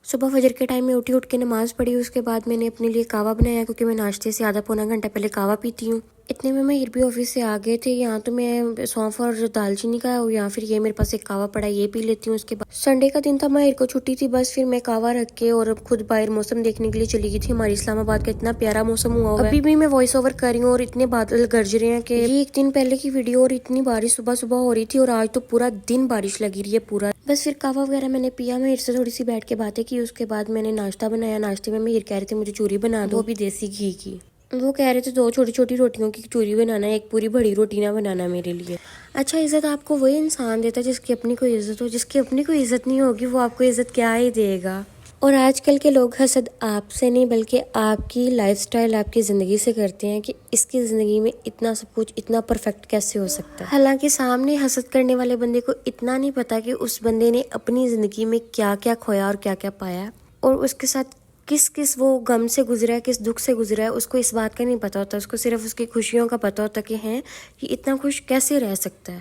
صبح فجر کے ٹائم میں اٹھ کے نماز پڑھی، اس کے بعد میں نے اپنے لیے قہوہ بنایا کیونکہ میں ناشتے سے آدھا پونا گھنٹہ پہلے قہوہ پیتی ہوں۔ اتنے میں ماہر بھی آفس سے آ گئے تھے، یہاں تو میں سونف اور دال چینی کا اور یہاں پھر یہ میرے پاس ایک قہوہ پڑا، یہ پی لیتی ہوں۔ اس کے بعد سنڈے کا دن تھا، ماہر کو چھٹی تھی، بس پھر میں قہوہ رکھ کے اور خود باہر موسم دیکھنے کے لیے چلی گئی تھی۔ ہمارے اسلام آباد کا اتنا پیارا موسم ہوا ہے، ابھی بھی میں وائس اوور کر رہی ہوں اور اتنے بادل گرج رہے ہیں کہ یہ ایک دن پہلے کی ویڈیو، اور اتنی بارش صبح صبح ہو رہی تھی اور آج تو پورا دن بارش لگی رہی ہے پورا۔ بس پھر قہوہ وغیرہ میں نے پیا، ماہر سے تھوڑی سی بیٹھ کے باتیں کی، اس کے بعد میں نے ناشتہ بنایا۔ ناشتے میں ماہر کہہ رہے تھے مجھے چوری بنا دو، وہ بھی دیسی گھی کی۔ وہ کہہ رہے تھے 2 چھوٹی چھوٹی روٹیوں کی چوری بنانا ہے، ایک پوری بڑی روٹی نہ بنانا میرے لیے۔ اچھا، عزت آپ کو وہی انسان دیتا ہے جس کی اپنی کوئی عزت ہو، جس کی اپنی کوئی عزت نہیں ہوگی وہ آپ کو عزت کیا ہی دے گا۔ اور آج کل کے لوگ حسد آپ سے نہیں بلکہ آپ کی لائف سٹائل، آپ کی زندگی سے کرتے ہیں کہ اس کی زندگی میں اتنا سب کچھ اتنا پرفیکٹ کیسے ہو سکتا ہے۔ حالانکہ سامنے حسد کرنے والے بندے کو اتنا نہیں پتا کہ اس بندے نے اپنی زندگی میں کیا کیا کھویا اور کیا کیا پایا، اور اس کے ساتھ کس وہ غم سے گزرا ہے، کس دکھ سے گزرا ہے، اس کو اس بات کا نہیں پتا ہوتا، اس کو صرف اس کی خوشیوں کا پتا ہوتا کہ ہیں یہ اتنا خوش کیسے رہ سکتا ہے۔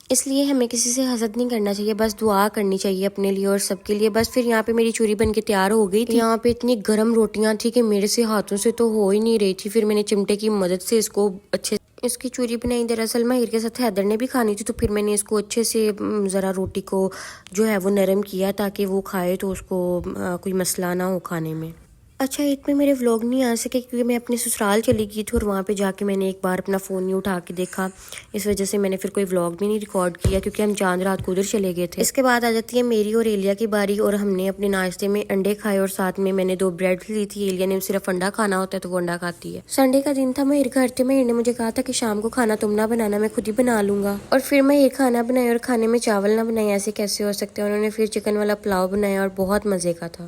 اس لیے ہمیں کسی سے حسد نہیں کرنا چاہیے، بس دعا کرنی چاہیے اپنے لیے اور سب کے لیے۔ بس پھر یہاں پہ میری چوری بن کے تیار ہو گئی تھی، یہاں پہ اتنی گرم روٹیاں تھی کہ میرے سے ہاتھوں سے تو ہو ہی نہیں رہی تھی، پھر میں نے چمٹے کی مدد سے اس کو اچھے اس کی چوری بنائی۔ دراصل ماہر کے ساتھ حیدر نے بھی کھانی تھی، تو پھر میں نے اس کو اچھے سے ذرا روٹی کو جو ہے وہ نرم کیا تاکہ وہ کھائے تو اس کو کوئی مسئلہ نہ ہو کھانے میں۔ اچھا، عید میں میرے ولاگ نہیں آ سکے کیونکہ میں اپنے سسرال چلی گئی تھی اور وہاں پہ جا کے میں نے ایک بار اپنا فون نہیں اٹھا کے دیکھا، اس وجہ سے میں نے پھر کوئی ولاگ بھی نہیں ریکارڈ کیا کیونکہ ہم چاند رات کو ادھر چلے گئے تھے۔ اس کے بعد آ جاتی ہے میری اور ایلیا کی باری، اور ہم نے اپنے ناشتے میں انڈے کھائے اور ساتھ میں نے 2 بریڈ لی تھی۔ ایلیا نے صرف انڈا کھانا ہوتا ہے تو وہ انڈا کھاتی ہے۔ سنڈے کا دن تھا، ماہر گھر تھے، ماہر نے مجھے کہا تھا کہ شام کو کھانا تم نہ بنانا، میں خود ہی بنا لوں گا، اور پھر ماہر کھانا بنایا اور کھانے میں چاول نہ بنائے، ایسے کیسے ہو سکتے ہیں۔ انہوں نے پھر چکن والا پلاؤ بنایا اور بہت مزے کا تھا۔